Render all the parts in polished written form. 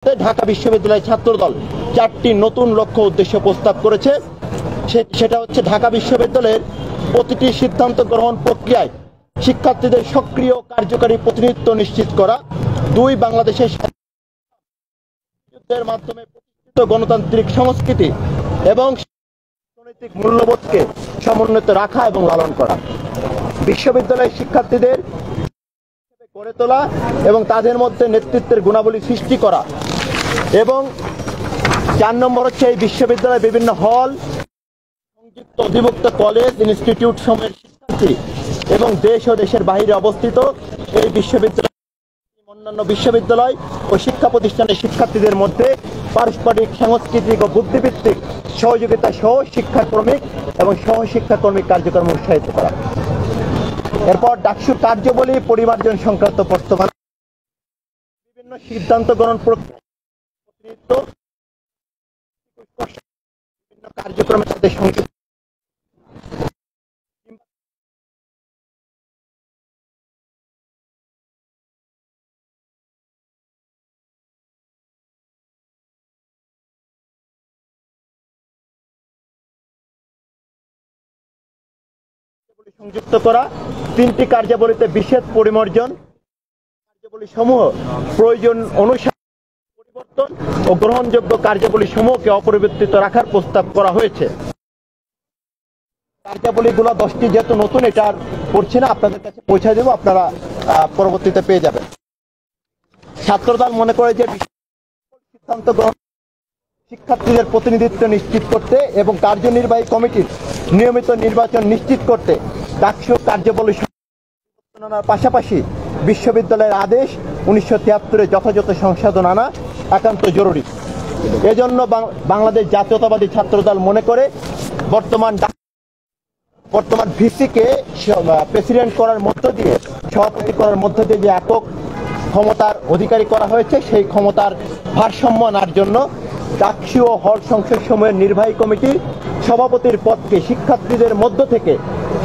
ঢাকা বিশ্ববিদ্যালয় ছাত্রদল 4টি নতুন লক্ষ্য উদ্দেশ্য প্রস্তাব করেছে। সেটা হচ্ছে ঢাকা বিশ্ববিদ্যালয়ের প্রতিটি সিদ্ধান্ত গ্রহণ প্রক্রিয়ায় শিক্ষার্থীদের সক্রিয় কার্যকারী প্রতিনিধিত্ব নিশ্চিত করা, 2 বাংলাদেশের যুদ্ধের মাধ্যমে প্রতিষ্ঠিত গণতান্ত্রিক সংস্কৃতি এবং রাজনৈতিক মূল্যবোধকে সমুন্নত রাখা এবং লালন করা, বিশ্ববিদ্যালয়ের শিক্ষার্থীদের গড়ে তোলা এবং তাদের মধ্যে নেতৃত্বের গুণাবলী সৃষ্টি করা, এবং 4 নম্বর হচ্ছে এই বিশ্ববিদ্যালয়ের বিভিন্ন হল, সংযুক্ত অধিভুক্ত কলেজ, ইনস্টিটিউট সমূহের শিক্ষার্থী এবং দেশ ও দেশের বাইরে অবস্থিত এই বিশ্ববিদ্যালয় অন্যান্য বিশ্ববিদ্যালয় ও শিক্ষা প্রতিষ্ঠানের শিক্ষার্থীদের মধ্যে পারস্পরিক, সাংস্কৃতিক ও বুদ্ধিভিত্তিক সহযোগিতা সহ শিক্ষাক্রমিক এবং সহশিক্ষাক্রমিক কার্যক্রম উৎসাহিত করা। এরপর ডাকসুর কার্যাবলী পরিমার্জন সংক্রান্ত প্রস্তাবনা, বিভিন্ন সিদ্ধান্ত গ্রহণ প্রক্রিয়া বিভিন্ন কার্যক্রমের সাথে সংযুক্ত সংযুক্ত করা, 3টি কার্যাবলীতে বিশেষ পরিমার্জন কার্যাবলী সমূহ প্রয়োজন অনুসারে পরিবর্তন ও গ্রহণযোগ্য কার্যাবলী সমূহকে অপরিবর্তিত রাখার প্রস্তাব করা হয়েছে। কার্যাবলীগুলো 10টি, যেহেতু নতুন এটা আর পড়ছি না, আপনাদের কাছে পৌঁছে দেব, আপনারা পরবর্তীতে পেয়ে যাবেন। ছাত্রদল মনে করে যে সিদ্ধান্ত গ্রহণ শিক্ষার্থীদের প্রতিনিধিত্ব নিশ্চিত করতে এবং কার্যনির্বাহী কমিটির নিয়মিত নির্বাচন নিশ্চিত করতে ডাকসু কার্যাবলী পরিবর্তনের পাশাপাশি বিশ্ববিদ্যালয়ের আদেশ 1973-এ যথাযথ সংশোধন আনা একান্ত জরুরি। এজন্য বাংলাদেশ জাতীয়তাবাদী ছাত্রদল মনে করে বর্তমান ভিসিকে প্রেসিডেন্ট করার মধ্য দিয়ে, সভাপতি করার মধ্য দিয়ে যে একক ক্ষমতার অধিকারী করা হয়েছে, সেই ক্ষমতার ভারসাম্য আনার জন্য ডাকসু ও হল সংসদ সমূহের নির্বাহী কমিটির সভাপতির পদকে শিক্ষার্থীদের মধ্য থেকে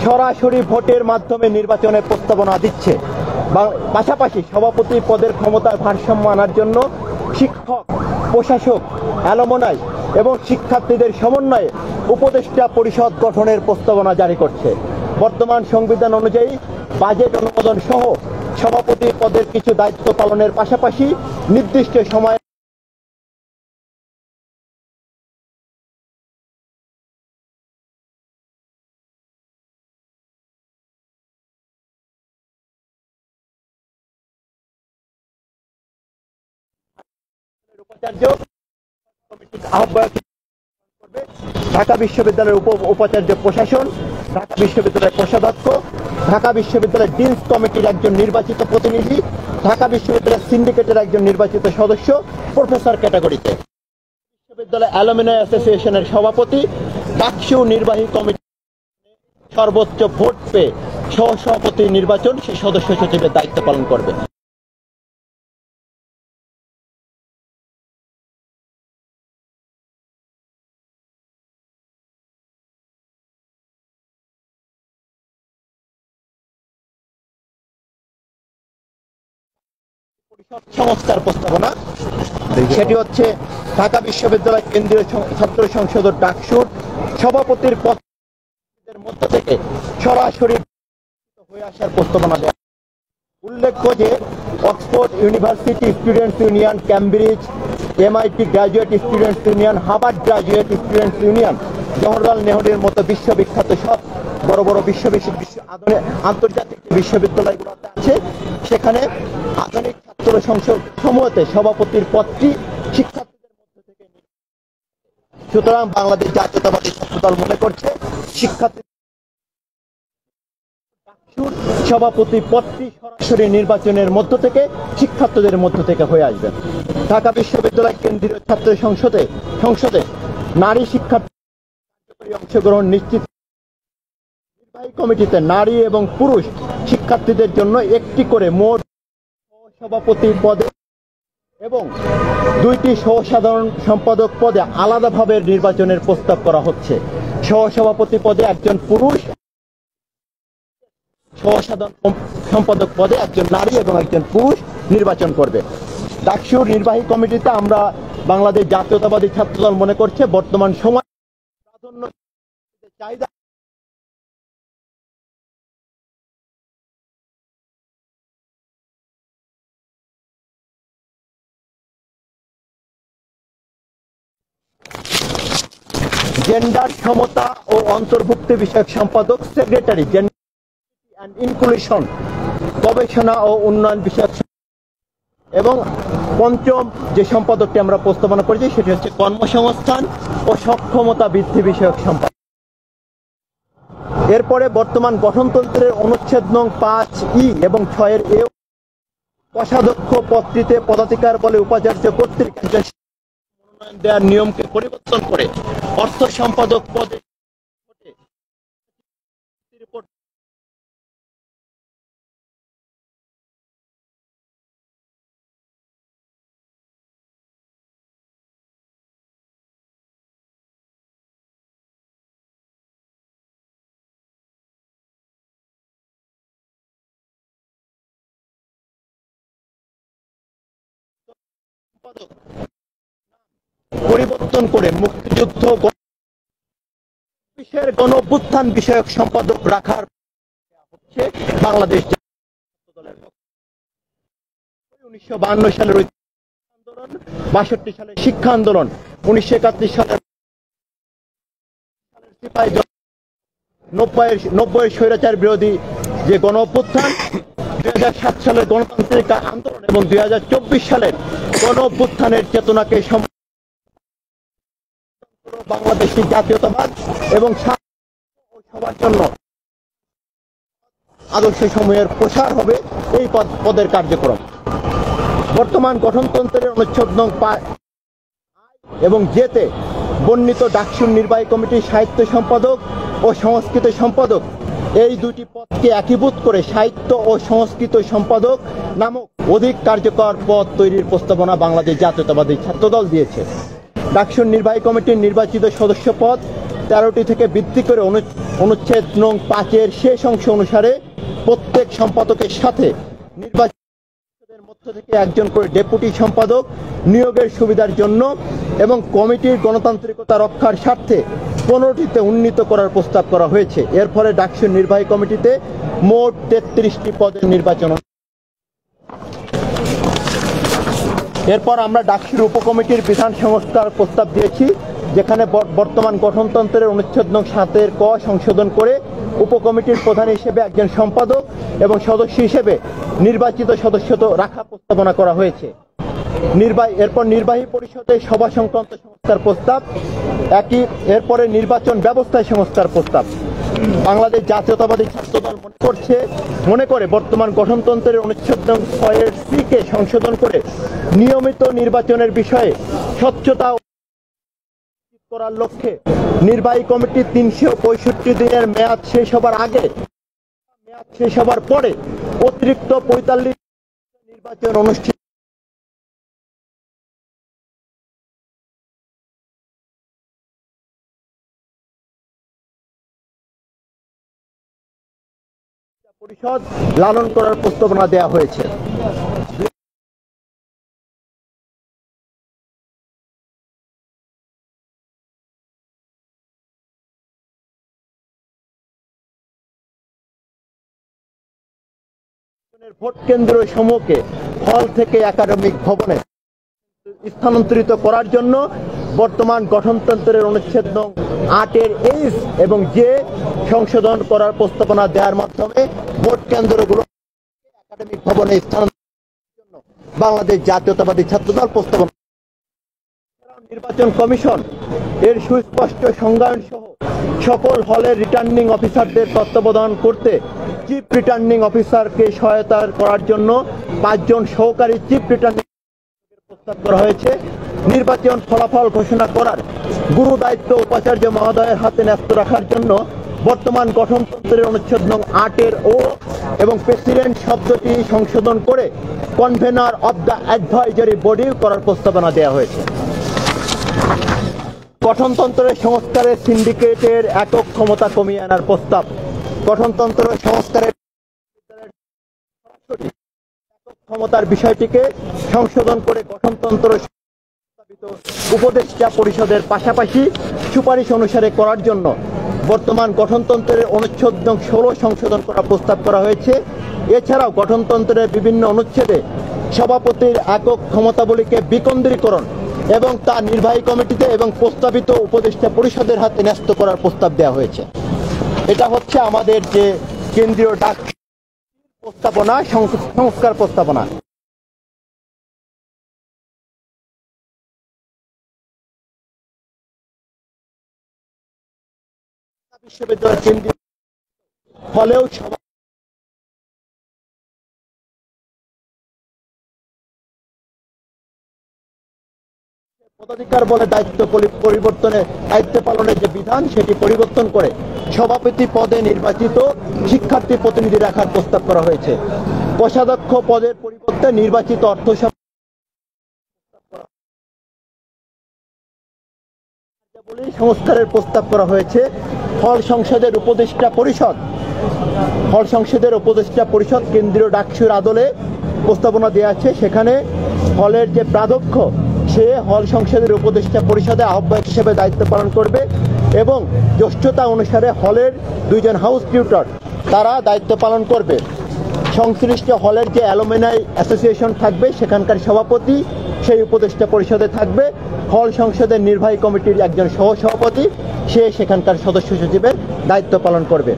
সরাসরি ভোটের মাধ্যমে নির্বাচনের প্রস্তাবনা দিচ্ছে। পাশাপাশি সভাপতি পদের ক্ষমতার ভারসাম্য আনার জন্য শিক্ষক, প্রশাসক, অ্যালুমনাই এবং শিক্ষার্থীদের সমন্বয়ে উপদেষ্টা পরিষদ গঠনের প্রস্তাবনা জারি করছে। বর্তমান সংবিধান অনুযায়ী বাজেট অনুমোদন সহ সভাপতি পদের কিছু দায়িত্ব পালনের পাশাপাশি নির্দিষ্ট সময়ে উপাচার্য কমিটির আহ্বায়ক করবে, ঢাকা বিশ্ববিদ্যালয়ের উপাচার্য প্রশাসন, ঢাকা বিশ্ববিদ্যালয়ের কোষাধ্যক্ষ, ঢাকা বিশ্ববিদ্যালয়ের ডিনস কমিটির একজন নির্বাচিত প্রতিনিধি, ঢাকা বিশ্ববিদ্যালয়ের সিন্ডিকেটের একজন নির্বাচিত সদস্য প্রফেসর ক্যাটাগরিতে, বিশ্ববিদ্যালয় অ্যালুমিনাই অ্যাসোসিয়েশনের সভাপতি, ডাকসু নির্বাহী কমিটি সর্বোচ্চ ভোট পেয়ে সহসভাপতি নির্বাচন সেই সদস্য সচিবের দায়িত্ব পালন করবে। সংস্কার প্রস্তাবনা, সেটি হচ্ছে ঢাকা বিশ্ববিদ্যালয় কেন্দ্রীয় ছাত্র সংসদ ডাকসুর সভাপতির পদের মধ্য থেকে সরাসরি হয়ে আসার প্রস্তাবনা দেওয়া। উল্লেখ্য যে Oxford University students union, Cambridge, MIT graduate students union, Harvard graduate students union, Jawaharlal নেহরুর মতো বিশ্ববিখ্যাত সব বড় বড় আন্তর্জাতিক বিশ্ববিদ্যালয়গুলোতে আছে, সেখানে আধুনিক ছাত্র সংসদ সমূহতে সভাপতির পদটি শিক্ষার্থীদের মধ্য থেকে। সুতরাং বাংলাদেশ জাতীয়তাবাদী ছাত্রদল মনে করছে শিক্ষার্থী সভাপতি পদটি সরাসরি নির্বাচনের মধ্য থেকে শিক্ষার্থীদের মধ্য থেকে হয়ে আসবে। ঢাকা বিশ্ববিদ্যালয় কেন্দ্রীয় ছাত্র সংসদে নারী শিক্ষার্থী অংশগ্রহণ নিশ্চিত, নির্বাহী কমিটিতে নারী এবং পুরুষ শিক্ষার্থীদের জন্য একটি করে মোট সভাপতি পদে এবং 2টি সহসাধারণ সম্পাদক পদে আলাদাভাবে নির্বাচনের প্রস্তাব করা হচ্ছে। সহসভাপতি পদে একজন পুরুষ, সহসাধারণ সম্পাদক পদে একজন নারী এবং একজন পুরুষ নির্বাচন করবে। ডাকসুর নির্বাহী কমিটিতে আমরা বাংলাদেশ জাতীয়তাবাদী ছাত্রদল মনে করছে বর্তমান সময় প্রাধান্য চাহিদা জেন্ডার সমতা ও অন্তর্ভুক্তি বিষয়ক সম্পাদক সেক্রেটারি জেন্ডার অ্যান্ড ইনক্লুশন গবেষণা ও উন্নয়ন বিষয়ক এবং পঞ্চম যে সম্পাদকটি আমরা প্রস্তাবনা করেছি সেটি হচ্ছে কর্মসংস্থান ও সক্ষমতা বৃদ্ধি বিষয়ক সম্পাদক। এরপরে বর্তমান গঠনতন্ত্রের অনুচ্ছেদ নং 5(ই) এবং 6(এ) কোষাধ্যক্ষ পদটিতে পদাধিকার বলে উপাচার্য কর্তৃক মনোনয়ন দেওয়ার নিয়মকে পরিবর্তন করে অর্থ সম্পাদক পদে পরিবর্তন করে মুক্তিযুদ্ধ গণ অভ্যুত্থান বিষয়ক সম্পাদক রাখার হচ্ছে বাংলাদেশ দলের 1952 সালের আন্দোলন, 62 সালের শিক্ষা আন্দোলন, 1971 সালের সিপাহী 90 স্বৈরাচার বিরোধী যে গণ অভ্যুত্থান, 2007 সালের গণতান্ত্রিক আন্দোলন এবং 2024 সালের গণ অভ্যুত্থানের চেতনাকে বাংলাদেশী জাতীয়তাবাদ এবং সবার জন্য আদর্শ সমূহের প্রসার হবে এই পদের কার্যক্রম। বর্তমান গঠনতন্ত্রের অনুচ্ছেদ নং 5 এবং জেতে বর্ণিত ডাকসুর নির্বাহী কমিটির সাহিত্য সম্পাদক ও সংস্কৃত সম্পাদক এই দুটি পদকে একীভূত করে সাহিত্য ও সংস্কৃত সম্পাদক নামক অধিক কার্যকর পদ তৈরির প্রস্তাবনা বাংলাদেশ জাতীয়তাবাদী ছাত্রদল দিয়েছে। ডাকসুর নির্বাহী কমিটির নির্বাচিত সদস্য পদ 13টি থেকে বৃদ্ধি করে অনুচ্ছেদ নং 5-এর শেষ অংশ অনুসারে প্রত্যেক সম্পাদকের সাথে নির্বাচিতদের মধ্য থেকে একজন করে ডেপুটি সম্পাদক নিয়োগের সুবিধার জন্য এবং কমিটির গণতান্ত্রিকতা রক্ষার স্বার্থে 15টিতে উন্নীত করার প্রস্তাব করা হয়েছে। এর ফলে ডাকসুর নির্বাহী কমিটিতে মোট 33টি পদের নির্বাচন। এরপর আমরা ডাকসুর উপকমিটির বিধান সংস্কার প্রস্তাব দিয়েছি, যেখানে বর্তমান গঠনতন্ত্রের অনুচ্ছেদ নং 7-এর ক সংশোধন করে উপকমিটির প্রধান হিসেবে একজন সম্পাদক এবং সদস্য হিসেবে নির্বাচিত সদস্য রাখা প্রস্তাবনা করা হয়েছে। এরপর নির্বাহী পরিষদের সভা সংক্রান্ত সংস্কার প্রস্তাব এরপরে নির্বাচন ব্যবস্থায় সংস্কার প্রস্তাব। বাংলাদেশ জাতীয়তাবাদী ছাত্রদল মনে করে বর্তমান গঠনতন্ত্রের অনুচ্ছেদ নং 6-এর সি-কে সংশোধন করে নিয়মিত নির্বাচনের বিষয়ে স্বচ্ছতা করার লক্ষ্যে নির্বাহী কমিটির 365 দিনের মেয়াদ শেষ হবার আগে মেয়াদ শেষ হবার পরে অতিরিক্ত 45 নির্বাচন অনুষ্ঠিত পরিষদ লালন করার প্রস্তাবনা দেওয়া হয়েছে। ভোট কেন্দ্র সমূহকে হল থেকে একাডেমিক ভবনে স্থানান্তরিত করার জন্য বর্তমান গঠনতন্ত্রের অনুচ্ছেদ নং 8-এর এইচ এবং জে সংশোধন করার প্রস্তাবনা দেওয়ার মাধ্যমে ভোট কেন্দ্রগুলো একাডেমিক ভবনে স্থানান্তরের জন্য বাংলাদেশ জাতীয়তাবাদী ছাত্রদল প্রস্তাবনা। নির্বাচন কমিশন এর সুস্পষ্ট সংজ্ঞায়ন সহ সকল হলের রিটার্নিং অফিসারদের তত্ত্বাবধান করতে চিফ রিটার্নিং অফিসারকে সহায়তা করার জন্য 5 জন সহকারী চিফ রিটার্নিং প্রস্তাব করা হয়েছে। নির্বাচন ফলাফল ঘোষণা করার গুরু দায়িত্ব উপাচার্য মহোদয়ের হাতে ন্যস্ত রাখার জন্য বর্তমান গঠনতন্ত্রের অনুচ্ছেদ নং 8-এর ও এবং প্রেসিডেন্ট শব্দটি সংশোধন করে convener of the advisory body করার প্রস্তাবনা দেওয়া হয়েছে। গঠনতন্ত্রের সংস্কারে সিন্ডিকেটের একক ক্ষমতা কমিয়ে আনার প্রস্তাব। গঠনতন্ত্র সংস্কারের একক ক্ষমতার বিষয়টিকে সংশোধন করে গঠনতন্ত্র উপদেষ্টা পরিষদের পাশাপাশি সুপারিশ অনুসারে করার জন্য বর্তমান গঠনতন্ত্রের অনুচ্ছেদ 16 সংশোধন করার প্রস্তাব করা হয়েছে। এছাড়াও গঠনতন্ত্রের বিভিন্ন অনুচ্ছেদে সভাপতির একক ক্ষমতাবলীকে বিকেন্দ্রীকরণ এবং তা নির্বাহী কমিটিতে এবং প্রস্তাবিত উপদেষ্টা পরিষদের হাতে ন্যস্ত করার প্রস্তাব দেওয়া হয়েছে। এটা হচ্ছে আমাদের যে কেন্দ্রীয় ডাক প্রস্তাবনা, সংস্কার প্রস্তাবনা। বিশ্ববিদ্যালয়ের কেন্দ্রীয় হলেও পদাধিকার বলে দায়িত্ব পরিবর্তনে দায়িত্ব পালনের যে বিধান সেটি পরিবর্তন করে সভাপতি পদে নির্বাচিত শিক্ষার্থী প্রতিনিধি রাখার প্রস্তাব করা হয়েছে। কোষাধ্যক্ষ পদের পরিবর্তে নির্বাচিত অর্থ সংস্কারের প্রস্তাব করা হয়েছে। হল সংসদের উপদেষ্টা পরিষদ কেন্দ্রীয় ডাকসুর আদলে প্রস্তাবনা দেওয়া আছে। সেখানে হলের যে প্রাধ্যক্ষ সে হল সংসদের উপদেষ্টা পরিষদে আহ্বায়ক হিসেবে দায়িত্ব পালন করবে এবং জ্যেষ্ঠতা অনুসারে হলের 2 জন হাউস টিউটর তারা দায়িত্ব পালন করবে। সংশ্লিষ্ট হলের যে অ্যালুমিনাই অ্যাসোসিয়েশন থাকবে সেখানকার সভাপতি সেই উপদেষ্টা পরিষদে থাকবে। হল সংসদের নির্বাহী কমিটির একজন সহসভাপতি সে সেখানকার সদস্য সচিবের দায়িত্ব পালন করবে।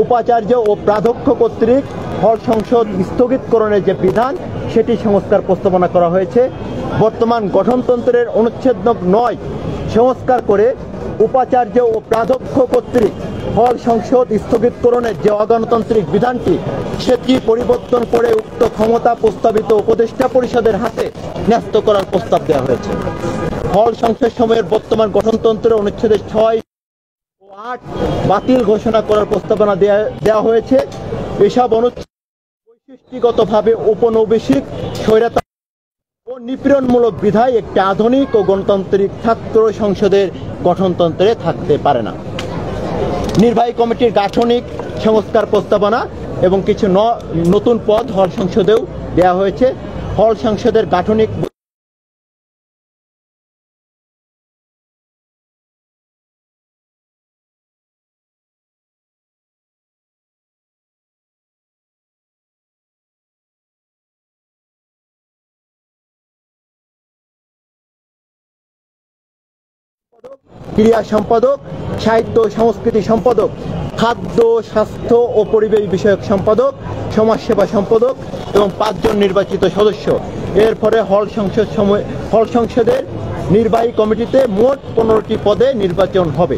উপাচার্য ও প্রাধ্যক্ষ কর্তৃক হল সংসদ স্থগিতকরণের যে বিধান সেটি সংস্কার প্রস্তাবনা করা হয়েছে। বর্তমান গঠনতন্ত্রের অনুচ্ছেদ 9 সংস্কার করে উপাচার্য ও প্রাধ্যক্ষ কর্তৃক হল সংসদ স্থগিতকরণের যে অগণতান্ত্রিক বিধানটি সেটি পরিবর্তন করে উক্ত ক্ষমতা প্রস্তাবিত উপদেষ্টা পরিষদের হাতে ন্যস্ত করার প্রস্তাব দেওয়া হয়েছে। হল সংসদ সময়ের বর্তমান গঠনতন্ত্রের অনুচ্ছেদের 6 ও 8 বাতিল ঘোষণা করার প্রস্তাবনা দেওয়া হয়েছে। এসব অনুচ্ছেদ বৈশিষ্ট্যগতভাবে ঔপনিবেশিক স্বৈরাচার ও নিপীড়নমূলক বিধায় একটি আধুনিক ও গণতান্ত্রিক ছাত্র সংসদের গঠনতন্ত্রে থাকতে পারে না। নির্বাহী কমিটির গাঠনিক সংস্কার প্রস্তাবনা এবং কিছু নতুন পদ হল সংসদেও দেওয়া হয়েছে। হল সংসদের গাঠনিক ক্রীড়া সম্পাদক, সাহিত্য সংস্কৃতি সম্পাদক, খাদ্য স্বাস্থ্য ও পরিবেশ বিষয়ক সম্পাদক, সমাজসেবা সম্পাদক এবং 5 জন নির্বাচিত সদস্য। এর ফলে হল সংসদের নির্বাহী কমিটিতে মোট 15টি পদে নির্বাচন হবে।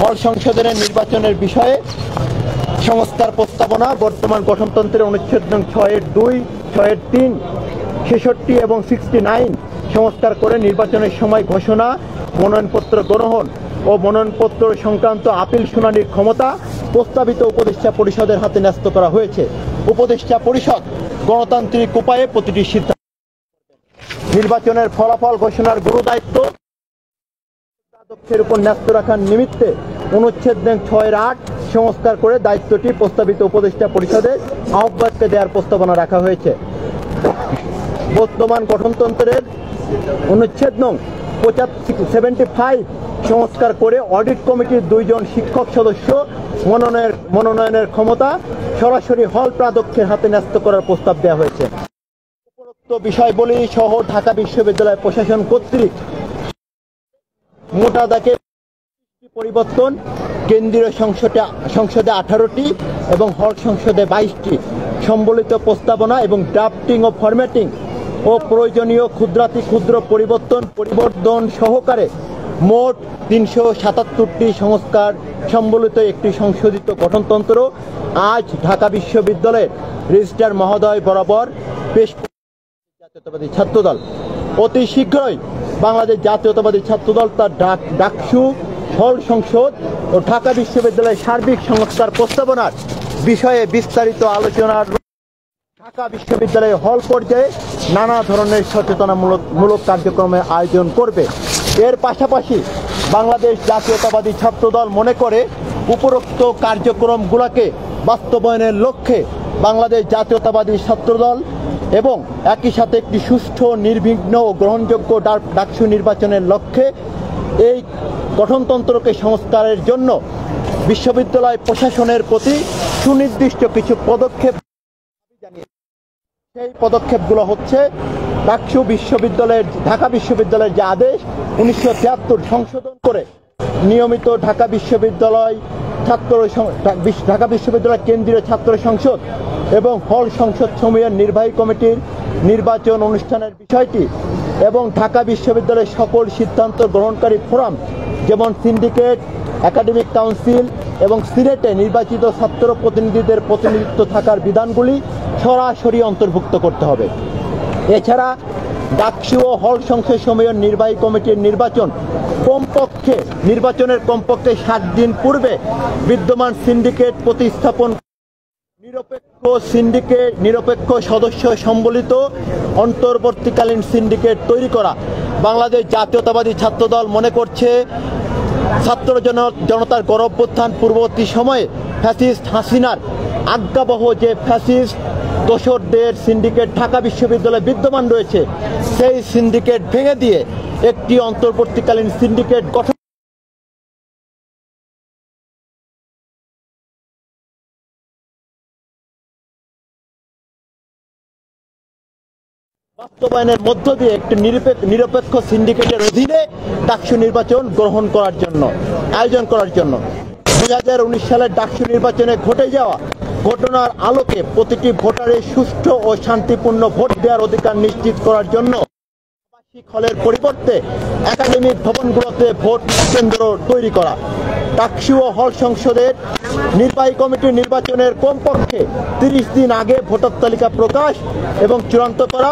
হল সংসদের নির্বাচনের বিষয়ে সংস্কার প্রস্তাবনা বর্তমান গঠনতন্ত্রের অনুচ্ছেদ 6-2, 6-3, 66 এবং 69 সংস্কার করে নির্বাচনের সময় ঘোষণা, মনোনয়নপত্র গ্রহণ ও মনোনয়নপত্র সংক্রান্ত আপিল শুনানির ক্ষমতা প্রস্তাবিত উপদেষ্টা পরিষদের হাতে ন্যস্ত করা হয়েছে। উপদেষ্টা পরিষদ গণতান্ত্রিক উপায়ে প্রতিটি সিদ্ধান্ত নির্বাচনের ফলাফল ঘোষণার গুরু দায়িত্ব উপর ন্যস্ত রাখার নিমিত্তে অনুচ্ছেদ 6-8 সংস্কার করে দায়িত্বটি প্রস্তাবিত উপদেষ্টা পরিষদের আহ্বায়ককে দেওয়ার প্রস্তাবনা রাখা হয়েছে। বর্তমান গঠনতন্ত্রের অনুচ্ছেদ 75 সংস্কার করে অডিট কমিটির 2 জন শিক্ষক সদস্য মনোনয়নের ক্ষমতা সরাসরি হল প্রাধ্যক্ষের হাতে ন্যস্ত করার প্রস্তাব দেওয়া হয়েছে। উপরোক্ত বিষয়বলী সহ ঢাকা বিশ্ববিদ্যালয় প্রশাসন কর্তৃক মোটা দাগে পরিবর্তন, কেন্দ্রীয় সংসদে 18টি এবং হল সংসদে 22টি সম্বলিত প্রস্তাবনা এবং ড্রাফটিং ও ফরম্যাটিং ও প্রয়োজনীয় ক্ষুদ্র পরিবর্তন সহকারে মোট 377টি সংস্কার সম্বলিত একটি সংশোধিত গঠনতন্ত্র আজ ঢাকা বিশ্ববিদ্যালয়ের রেজিস্ট্রার মহোদয় বরাবর পেশ জাতীয়তাবাদী ছাত্রদল। অতি শীঘ্রই বাংলাদেশ জাতীয়তাবাদী ছাত্রদল তার ডাকসু, হল সংসদ ও ঢাকা বিশ্ববিদ্যালয়ের সার্বিক সংস্কার প্রস্তাবনার বিষয়ে বিস্তারিত আলোচনার ঢাকা বিশ্ববিদ্যালয়ে হল পর্যায়ে নানা ধরনের সচেতনামূলক কার্যক্রমের আয়োজন করবে। এর পাশাপাশি বাংলাদেশ জাতীয়তাবাদী ছাত্রদল মনে করে উপরোক্ত কার্যক্রমগুলোকে বাস্তবায়নের লক্ষ্যে বাংলাদেশ জাতীয়তাবাদী ছাত্রদল এবং একই সাথে একটি সুষ্ঠু, নির্বিঘ্ন ও গ্রহণযোগ্য ডাকসু নির্বাচনের লক্ষ্যে এই গঠনতন্ত্রকে সংস্কারের জন্য বিশ্ববিদ্যালয় প্রশাসনের প্রতি সুনির্দিষ্ট কিছু পদক্ষেপ জানিয়েছে। সেই পদক্ষেপগুলো হচ্ছে ঢাকা বিশ্ববিদ্যালয়ের যে আদেশ 1973 সংশোধন করে নিয়মিত ঢাকা বিশ্ববিদ্যালয় কেন্দ্রীয় ছাত্র সংসদ এবং হল সংসদ সমূহের নির্বাহী কমিটির নির্বাচন অনুষ্ঠানের বিষয়টি এবং ঢাকা বিশ্ববিদ্যালয়ের সকল সিদ্ধান্ত গ্রহণকারী ফোরাম যেমন সিন্ডিকেট, একাডেমিক কাউন্সিল এবং সিনেটে নির্বাচিত ছাত্র প্রতিনিধিদের প্রতিনিধিত্ব থাকার বিধানগুলি সরাসরি অন্তর্ভুক্ত করতে হবে। এছাড়া ডাকসু ও হল সংসদ সমূহের নির্বাহী কমিটির নির্বাচনের কমপক্ষে 7 দিন পূর্বে বিদ্যমান সিন্ডিকেট প্রতিস্থাপন, নিরপেক্ষ সদস্য সম্বলিত অন্তর্বর্তীকালীন সিন্ডিকেট তৈরি করা। বাংলাদেশ জাতীয়তাবাদী ছাত্রদল মনে করছে ছাত্র জনতার গণঅভ্যুত্থান পূর্ববর্তী সময়ে ফ্যাসিস্ট হাসিনার আজ্ঞাবহ যে ফ্যাসিস্ট দোসরদের সিন্ডিকেট ঢাকা বিশ্ববিদ্যালয়ে বিদ্যমান রয়েছে, সেই সিন্ডিকেট ভেঙে দিয়ে একটি অন্তর্বর্তীকালীন সিন্ডিকেট গঠন বাস্তবায়নের মধ্য দিয়ে একটি নিরপেক্ষ সিন্ডিকেটের অধীনে ডাকসু নির্বাচন আয়োজন করার জন্য 2019 সালের ডাকসু নির্বাচনে ঘটে যাওয়া ঘটনার আলোকে প্রতিটি ভোটারের সুষ্ঠু ও শান্তিপূর্ণ ভোট দেওয়ার অধিকার নিশ্চিত করার জন্য আবাসিক হলের পরিবর্তে একাডেমিক ভবনগুলোতে ভোট কেন্দ্র তৈরি করা, ডাকসু ও হল সংসদের নির্বাহী কমিটি নির্বাচনের কমপক্ষে 30 দিন আগে ভোটার তালিকা প্রকাশ এবং চূড়ান্ত করা,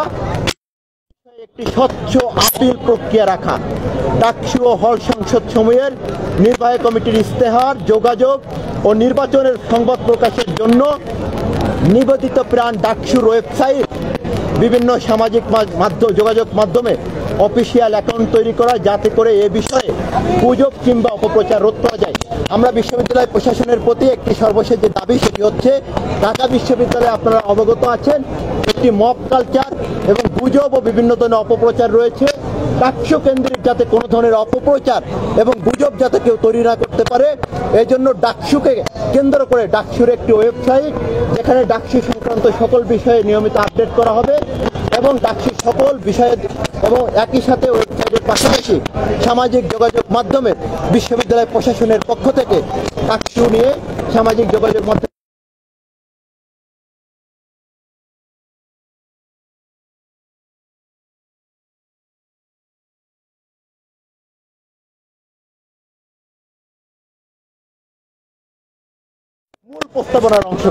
একটি স্বচ্ছ আপিল প্রক্রিয়া রাখা, ডাকসু ও হল সংসদ সমূহের নির্বাহী কমিটির ইস্তেহার, যোগাযোগ ও নির্বাচনের সংবাদ প্রকাশের জন্য নিবেদিত প্রাণ ডাকসুর ওয়েবসাইট, বিভিন্ন সামাজিক যোগাযোগ মাধ্যমে অফিসিয়াল অ্যাকাউন্ট তৈরি করা, যাতে করে এ বিষয়ে গুজব কিংবা অপপ্রচার রোধ করা যায়। আমরা বিশ্ববিদ্যালয় প্রশাসনের প্রতি একটি সর্বশেষ যে দাবি, সেটি হচ্ছে ঢাকা বিশ্ববিদ্যালয়ে আপনারা অবগত আছেন একটি মব কালচার এবং গুজব ও বিভিন্ন ধরনের অপপ্রচার রয়েছে। ডাকসু কেন্দ্রিক যাতে কোনো ধরনের অপপ্রচার এবং গুজব যাতে কেউ তৈরি না করতে পারে, এই জন্য ডাকসুকে কেন্দ্র করে ডাকসুর একটি ওয়েবসাইট, যেখানে ডাকসু সংক্রান্ত সকল বিষয়ে নিয়মিত আপডেট করা হবে এবং ডাকসুর সকল বিষয়ে এবং একই সাথে ওয়েবসাইটের পাশাপাশি সামাজিক যোগাযোগ মাধ্যমে বিশ্ববিদ্যালয় প্রশাসনের পক্ষ থেকে ডাকসু নিয়ে সামাজিক যোগাযোগ মাধ্যমে মূল প্রস্তাবনার অংশ